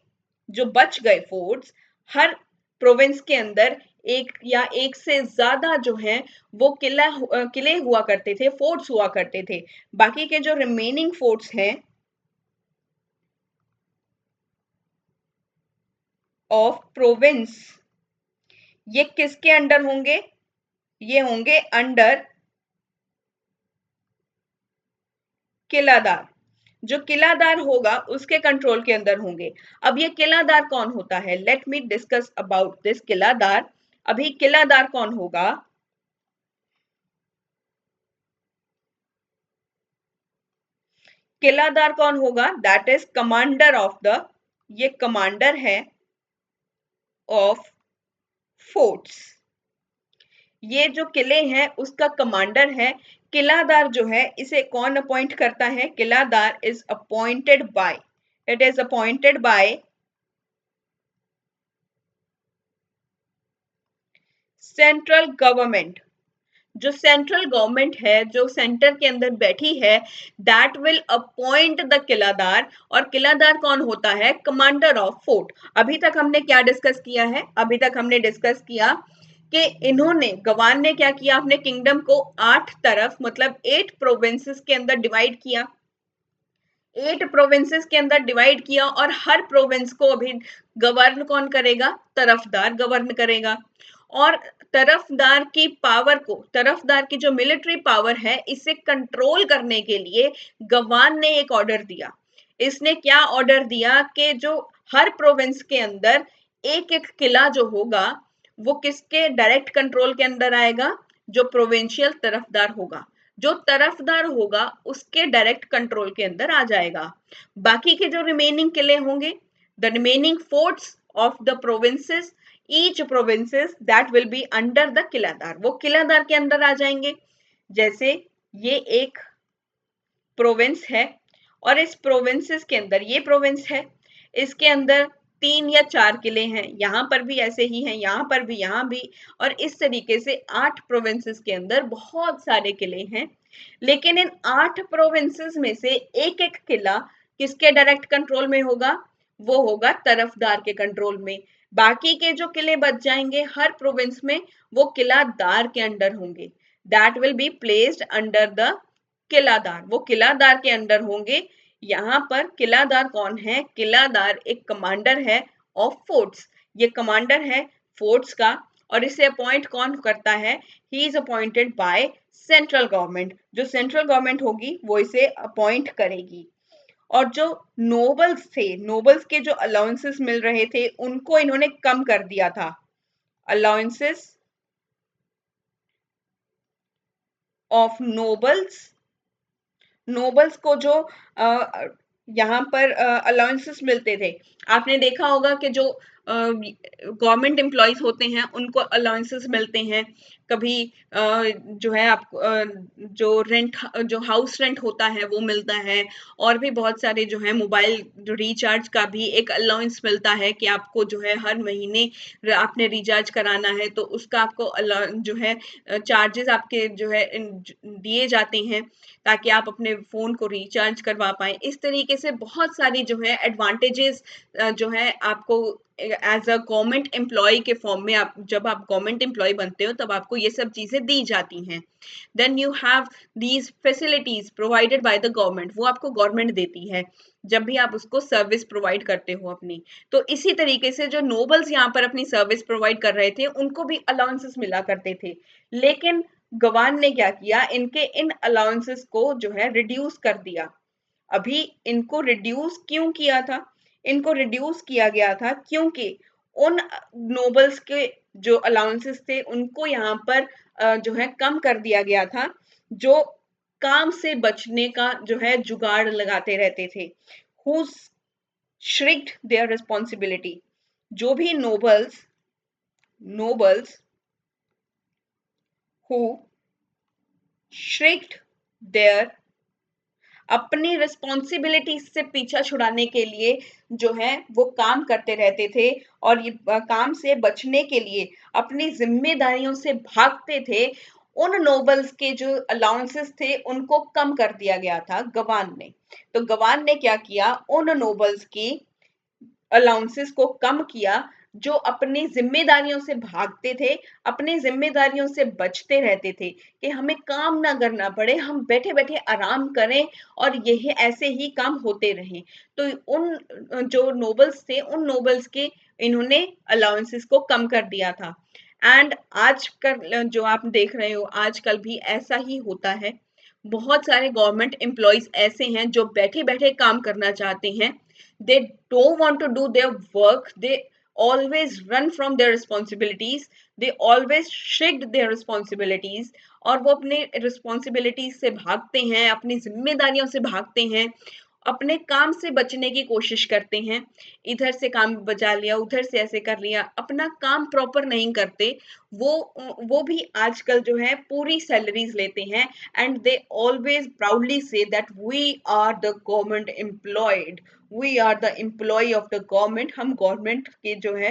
जो बच गए फोर्ट्स, हर प्रोविंस के अंदर एक या एक से ज्यादा जो है वो किले हुआ करते थे, फोर्ट्स हुआ करते थे। बाकी के जो रिमेनिंग फोर्ट्स हैं ऑफ प्रोविंस, ये किसके अंडर होंगे? ये होंगे अंडर किलादार। जो किलादार होगा उसके कंट्रोल के अंदर होंगे। अब ये किलादार कौन होता है? Let me discuss about this qiladar. अभी किलादार कौन होगा? किलादार कौन होगा? That is commander of the, ये कमांडर है ऑफ फोर्ट्स। ये जो किले हैं उसका कमांडर है। किलादार जो है इसे कौन अपॉइंट करता है? Qiladar is appointed by, it is appointed by central government. जो सेंट्रल गवर्नमेंट है, जो सेंटर के अंदर बैठी है, that will appoint the qiladar. और किलादार कौन होता है? Commander of fort. अभी तक हमने क्या डिस्कस किया है? अभी तक हमने डिस्कस किया कि इन्होंने, गवान ने क्या किया? अपने किंगडम को 8 तरफ मतलब 8 प्रोविंसेस के अंदर डिवाइड किया। 8 प्रोविंसेस के अंदर डिवाइड किया और हर प्रोविंस को अभी गवर्न कौन करेगा? तरफदार गवर्न करेगा। और तरफदार की पावर को, तरफदार की जो मिलिट्री पावर है, इसे कंट्रोल करने के लिए गवान ने एक ऑर्डर दिया। इसने क्या ऑर्डर दिया कि जो हर प्रोविंस के अंदर एक एक किला जो होगा वो किसके डायरेक्ट कंट्रोल के अंदर आएगा? जो प्रोविंशियल तरफदार होगा, जो तरफदार होगा उसके डायरेक्ट कंट्रोल के अंदर आ जाएगा। बाकी के जो रिमेनिंग किले होंगे, the remaining forts of the provinces, each provinces that will be under the qiladar, वो किलादार के अंदर आ जाएंगे। जैसे ये एक प्रोविंस है और इस प्रोविंसेस के अंदर, ये प्रोविंस है, इसके अंदर 3 या 4 किले हैं, यहां पर भी ऐसे ही हैं, यहां पर भी, यहां भी, और इस तरीके से 8 प्रोविंसेस के अंदर बहुत सारे किले हैं। लेकिन इन 8 प्रोविंसेस में से एक एक किला किसके डायरेक्ट कंट्रोल में होगा? वो होगा तरफदार के कंट्रोल में। बाकी के जो किले बच जाएंगे हर प्रोविंस में, वो किलादार के अंडर होंगे। That will be placed under the qiladar, वो किलादार के अंडर होंगे। यहां पर किलादार कौन है? किलादार एक कमांडर है ऑफ फोर्ट्स। ये कमांडर है फोर्ट्स का। और इसे अपॉइंट कौन करता है? He is appointed by central government. जो सेंट्रल गवर्नमेंट होगी वो इसे अपॉइंट करेगी। और जो नोबल्स थे, नोबल्स के जो अलाउंसेस मिल रहे थे उनको इन्होंने कम कर दिया था। अलाउंसेस ऑफ नोबल्स, नोबल्स को जो यहाँ पर अलाउंसेस मिलते थे, आपने देखा होगा कि जो गवर्नमेंट एम्प्लॉयज होते हैं उनको अलाउंसेस मिलते हैं। कभी जो है आप जो रेंट, जो हाउस रेंट होता है वो मिलता है। और भी बहुत सारे जो है मोबाइल रिचार्ज का भी एक अलाउंस मिलता है कि आपको जो है हर महीने आपने रिचार्ज कराना है तो उसका आपको जो है चार्जेस आपके जो है दिए जाते हैं ताकि आप अपने फोन को रिचार्ज करवा पाए। इस तरीके से बहुत सारी जो है एडवांटेजेस जो है आपको एज अ गवर्नमेंट एम्प्लॉय के फॉर्म में, आप जब आप गवर्नमेंट एम्प्लॉय बनते हो तब आपको ये सब चीजें दी जाती हैं। Then you have these facilities provided by the government, वो आपको गवर्नमेंट देती है जब भी आप उसको सर्विस प्रोवाइड करते हो अपनी। तो इसी तरीके से जो नोबल्स यहाँ पर अपनी सर्विस प्रोवाइड कर रहे थे उनको भी अलाउंसेस मिला करते थे। लेकिन गवान ने क्या किया? इनके इन अलाउंसेस को जो है रिड्यूस कर दिया। अभी इनको रिड्यूस क्यों किया था? इनको रिड्यूस किया गया था क्योंकि उन नोबल्स के जो अलाउंसेस थे उनको यहाँ पर जो है कम कर दिया गया था, जो काम से बचने का जो है जुगाड़ लगाते रहते थे। हु श्रिक्ड देयर रिस्पॉन्सिबिलिटी, जो भी नोबल्स हु श्रिक्ड देयर, अपनी रिस्पॉन्सिबिलिटी से पीछा छुड़ाने के लिए जो है वो काम करते रहते थे। और ये काम से बचने के लिए अपनी जिम्मेदारियों से भागते थे। उन नोबल्स के जो अलाउंसेस थे उनको कम कर दिया गया था गवान ने। तो गवान ने क्या किया? उन नोबल्स की अलाउंसेस को कम किया जो अपनी जिम्मेदारियों से भागते थे, अपनी जिम्मेदारियों से बचते रहते थे कि हमें काम ना करना पड़े, हम बैठे बैठे आराम करें और यही ऐसे ही काम होते रहें। तो उन जो नोबल्स थे, उन नोबल्स के इन्होंने अलाउंसेस को कम कर दिया था। एंड आजकल जो आप देख रहे हो, आजकल भी ऐसा ही होता है। बहुत सारे गवर्नमेंट एम्प्लॉयज ऐसे हैं जो बैठे बैठे काम करना चाहते हैं। They don't want to do their work, they always run from their responsibilities, they always shirk their responsibilities, और वो अपने रिस्पॉन्सिबिलिटीज से भागते हैं, अपनी जिम्मेदारियों से भागते हैं, अपने काम से बचने की कोशिश करते हैं। इधर से काम बचा लिया, उधर से ऐसे कर लिया, अपना काम प्रॉपर नहीं करते। वो वो भी आजकल जो है पूरी सैलरीज लेते हैं। And they always proudly say that we are the government employed, we are the employ of the government, हम गवर्नमेंट के जो है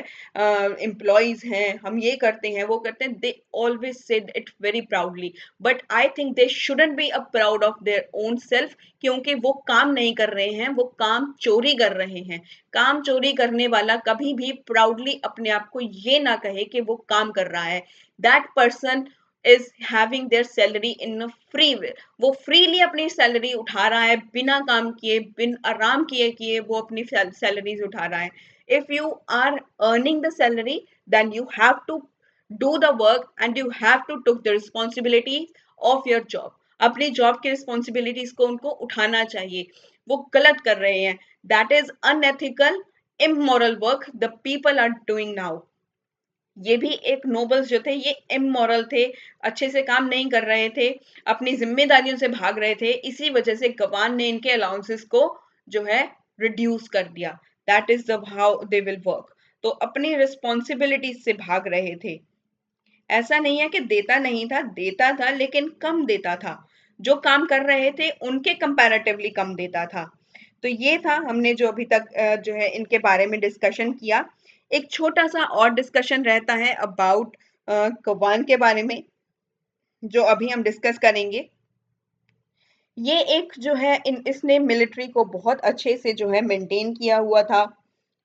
एम्प्लॉयज हैं, हम ये करते हैं वो करते हैं। They always said it very proudly, but I think they shouldn't be a proud of their own self, क्योंकि वो काम नहीं कर रहे हैं, वो काम चोरी कर रहे हैं। काम चोरी करने वाला कभी भी प्राउडली अपने आप को ये ना कहे कि वो काम कर रहा है। That person is having their salary in free way, वो फ्रीली अपनी सैलरी उठा रहा है, बिना काम किए, बिन आराम किए किए वो अपनी सैलरीज उठा रहा है। If you are earning the salary, then you have to do the work and you have to took the responsibility of your job, अपनी जॉब की रिस्पॉन्सिबिलिटीज को उनको उठाना चाहिए। वो गलत कर रहे हैं, that is unethical, immoral work the people are doing now. ये भी एक नोबल्स जो थे ये इमोरल थे, अच्छे से काम नहीं कर रहे थे, अपनी जिम्मेदारियों से भाग रहे थे, इसी वजह से गवान ने इनके अलाउंसेस को जो है रिड्यूस कर दिया। That is the how they will work. तो अपनी रिस्पॉन्सिबिलिटीज से भाग रहे थे। ऐसा नहीं है कि देता नहीं था, देता था लेकिन कम देता था, जो काम कर रहे थे उनके कंपैरेटिवली कम देता था। तो ये था हमने जो अभी तक जो है इनके बारे में डिस्कशन किया। एक छोटा सा और डिस्कशन रहता है अबाउट कव्वान के बारे में, जो अभी हम डिस्कस करेंगे। ये एक जो है इसने मिलिट्री को बहुत अच्छे से जो है मेंटेन किया हुआ था,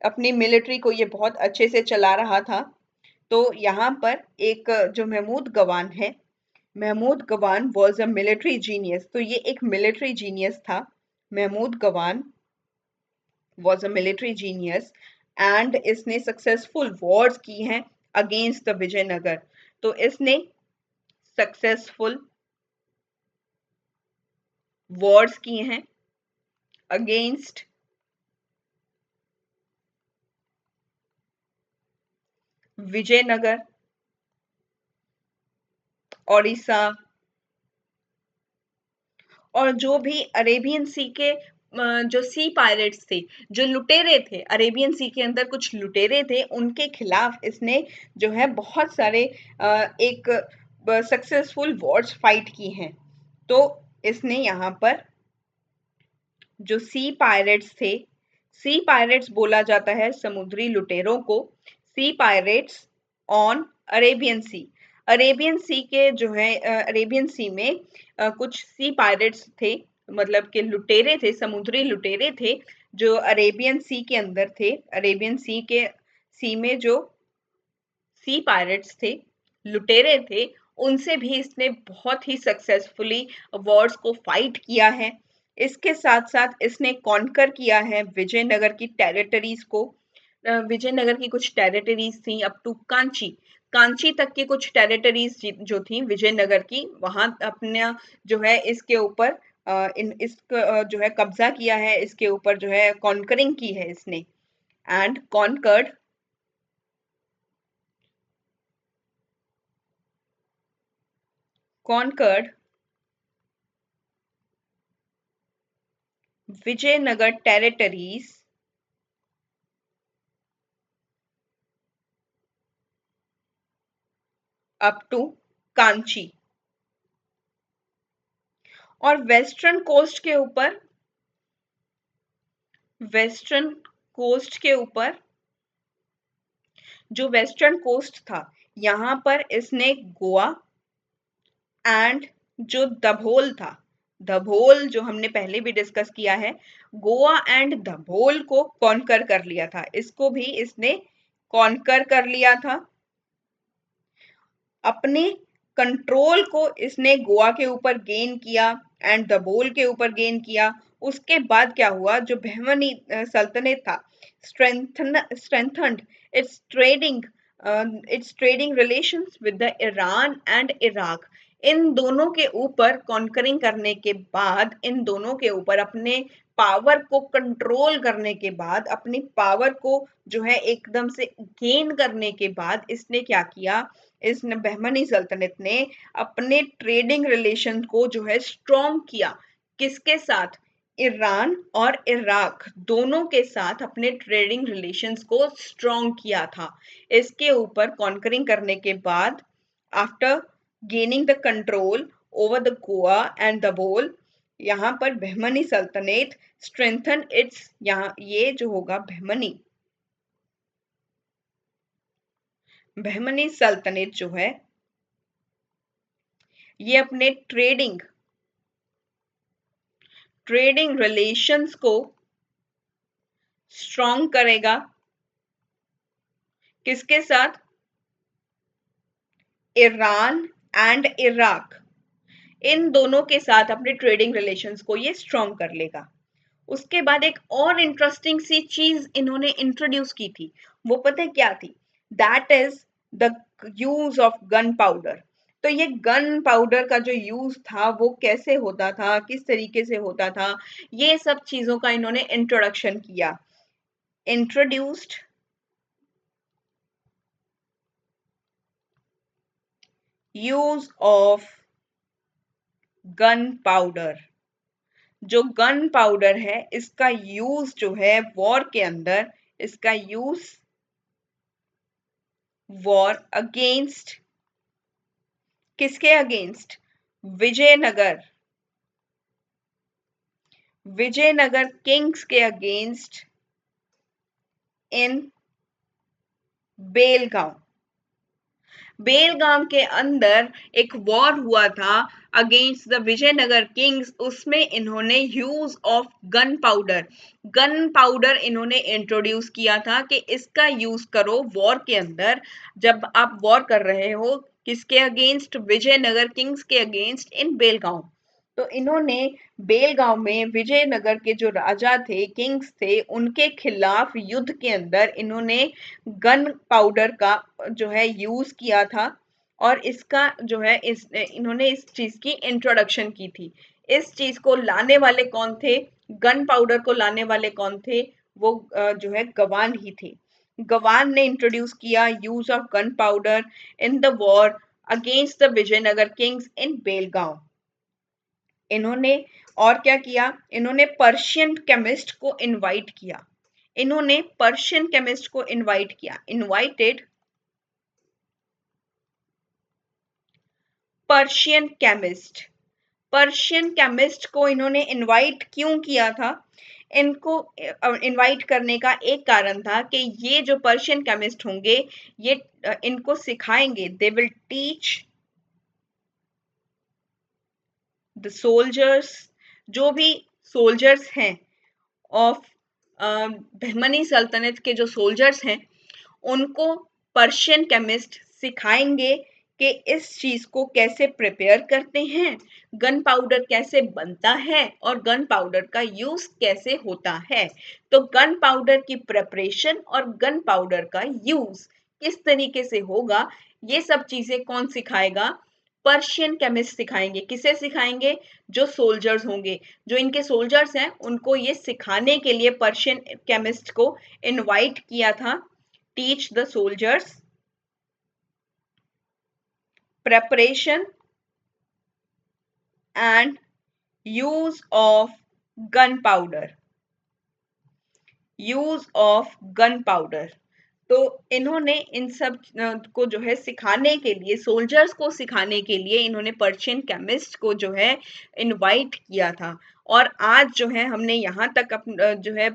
अपनी मिलिट्री को ये बहुत अच्छे से चला रहा था। तो यहाँ पर एक जो महमूद गवान है, Mahmud Gawan was a military genius. तो ये एक मिलिट्री जीनियस था। Mahmud Gawan was a military genius and इसने सक्सेसफुल वॉर्स की हैं अगेंस्ट द विजयनगर। तो इसने सक्सेसफुल वॉर्स किए हैं अगेंस्ट विजयनगर, ओडिशा, और जो भी अरेबियन सी के जो सी पायरेट्स थे, जो लुटेरे थे, अरेबियन सी के अंदर कुछ लुटेरे थे, उनके खिलाफ इसने जो है बहुत सारे एक सक्सेसफुल वॉर्स फाइट की हैं। तो इसने यहाँ पर जो सी पायरेट्स थे, सी पायरेट्स बोला जाता है समुद्री लुटेरों को, sea pirates on Arabian sea. Arabian sea के जो है अरेबियन सी में कुछ सी पायरेट्स थे, मतलब के लुटेरे थे, समुद्री लुटेरे थे, जो अरेबियन सी के अंदर थे। अरेबियन सी के सी में जो सी पायरेट्स थे, लुटेरे थे, उनसे भी इसने बहुत ही सक्सेसफुली वॉर्स को फाइट किया है। इसके साथ साथ इसने कॉन्कर किया है विजयनगर की टेरिटरीज को। विजयनगर की कुछ टेरिटरीज थी अप टू कांची, कांची तक की कुछ टेरिटरीज जो थी विजयनगर की, वहां अपना जो है इसके ऊपर जो है कब्जा किया है, इसके ऊपर जो है कॉन्करिंग की है इसने। And conquered conquered Vijayanagar territories up to Kanchi. और वेस्टर्न कोस्ट के ऊपर, वेस्टर्न कोस्ट के ऊपर जो वेस्टर्न कोस्ट था, यहाँ पर इसने गोवा एंड जो दभोल था, दभोल जो हमने पहले भी डिस्कस किया है, गोवा एंड दभोल को कॉन्कर कर लिया था। इसको भी इसने कॉन्कर कर लिया था। अपने कंट्रोल को इसने गोवा के ऊपर गेन किया एंड दबोल के ऊपर गेन किया। उसके बाद क्या हुआ, जो बहमनी सल्तनत था, strengthened its trading relations with the Iran and Iraq. इन दोनों के ऊपर कॉन्करिंग करने के बाद, इन दोनों के ऊपर अपने पावर को कंट्रोल करने के बाद, अपनी पावर को जो है एकदम से गेन करने के बाद, इसने क्या किया, इस बहमनी सल्तनत ने अपने ट्रेडिंग रिलेशन को जो है स्ट्रॉन्ग किया। किसके साथ? ईरान और इराक दोनों के साथ अपने ट्रेडिंग रिलेशंस को स्ट्रॉन्ग किया था। इसके ऊपर कॉन्करिंग करने के बाद, after gaining the control over the Goa and the बोल, यहाँ पर बहमनी सल्तनत स्ट्रेंथन इट्स, यहाँ ये जो होगा बहमनी सल्तनत जो है ये अपने ट्रेडिंग रिलेशंस को स्ट्रॉन्ग करेगा। किसके साथ? ईरान एंड इराक, इन दोनों के साथ अपने ट्रेडिंग रिलेशंस को ये स्ट्रॉन्ग कर लेगा। उसके बाद एक और इंटरेस्टिंग सी चीज इन्होंने इंट्रोड्यूस की थी, वो पता है क्या थी? That is the use of gun powder. तो ये गन पाउडर का जो यूज था वो कैसे होता था, किस तरीके से होता था, ये सब चीजों का इन्होंने इंट्रोडक्शन किया। Introduced use of gun powder. जो गन पाउडर है इसका यूज जो है वॉर के अंदर, इसका यूज वॉर अगेंस्ट, किसके अगेंस्ट? विजयनगर, विजयनगर किंग्स के अगेंस्ट इन बेलगांव। बेलगाम के अंदर एक वॉर हुआ था अगेंस्ट द विजयनगर किंग्स। उसमें इन्होंने यूज ऑफ गन पाउडर इन्होंने इंट्रोड्यूस किया था कि इसका यूज करो वॉर के अंदर, जब आप वॉर कर रहे हो। किसके अगेंस्ट? विजयनगर किंग्स के अगेंस्ट इन बेलगांव। तो इन्होंने बेलगांव में विजयनगर के जो राजा थे, किंग्स थे, उनके खिलाफ युद्ध के अंदर इन्होंने गन पाउडर का जो है यूज किया था। और इसका जो है इन्होंने इस चीज की इंट्रोडक्शन की थी। इस चीज को लाने वाले कौन थे? गन पाउडर को लाने वाले कौन थे? वो जो है गवान ही थे। गवान ने इंट्रोड्यूस किया use of gunpowder in the war against the Vijayanagar kings in Belgaum. इन्होंने और क्या किया? इन्होंने पर्शियन केमिस्ट को इनवाइट किया। इन्होंने पर्शियन केमिस्ट को इनवाइट किया। Invited Persian chemist. Persian chemist को इन्होंने इनवाइट क्यों किया था? इनको इनवाइट करने का एक कारण था कि ये जो पर्शियन केमिस्ट होंगे ये इनको सिखाएंगे, they will teach the soldiers, जो भी सोल्जर्स हैं ऑफ बहमनी सल्तनत के जो सोल्जर्स हैं उनको पर्शियन केमिस्ट सिखाएंगे कि इस चीज को कैसे प्रिपेयर करते हैं, गन पाउडर कैसे बनता है और गन पाउडर का यूज कैसे होता है। तो गन पाउडर की प्रिपरेशन और गन पाउडर का यूज किस तरीके से होगा, ये सब चीजें कौन सिखाएगा? पर्शियन केमिस्ट सिखाएंगे। किसे सिखाएंगे? जो सोल्जर्स होंगे, जो इनके सोल्जर्स हैं उनको ये सिखाने के लिए पर्शियन केमिस्ट को इनवाइट किया था। Teach the soldiers preparation and use of gunpowder, use of gun powder. तो इन्होंने इन सब को जो है सिखाने के लिए, सोल्जर्स को सिखाने के लिए इन्होंने पर्शियन केमिस्ट को जो है इनवाइट किया था। और आज जो है हमने यहाँ तक जो है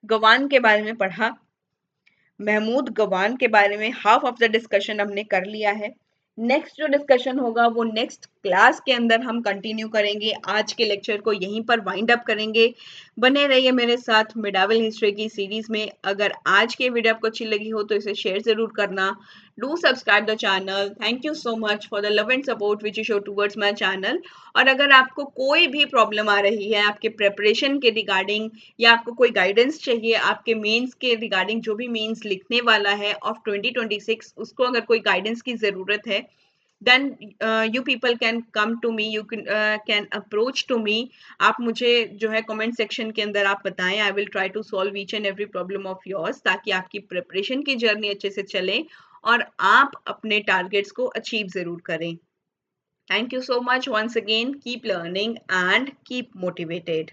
गवान के बारे में पढ़ा, महमूद गवान के बारे में हाफ ऑफ द डिस्कशन हमने कर लिया है। नेक्स्ट जो डिस्कशन होगा वो नेक्स्ट क्लास के अंदर हम कंटिन्यू करेंगे। आज के लेक्चर को यहीं पर वाइंड अप करेंगे। बने रहिए मेरे साथ मिडावल हिस्ट्री की सीरीज में। अगर आज की वीडियो आपको अच्छी लगी हो तो इसे शेयर जरूर करना। Do subscribe the channel. Thank you so much for the love and support which you show towards my channel. और अगर आपको कोई भी प्रॉब्लम आ रही है आपके प्रेपरेशन के रिगार्डिंग, या आपको कोई गाइडेंस चाहिए आपके मेंस के रिगार्डिंग, जो भी मेंस लिखने वाला है ऑफ 2026, उसको अगर कोई गाइडेंस की ज़रूरत है, then you people can come to me, you can approach to me। आप मुझे जो है कमेंट सेक्शन के अंदर आप बताएं। I will try to solve each and every problem of yours, ताकि आपकी प्रिपरेशन की जर्नी अच्छे से चले और आप अपने टारगेट्स को अचीव ज़रूर करें। Thank you so much once again. Keep learning and keep motivated.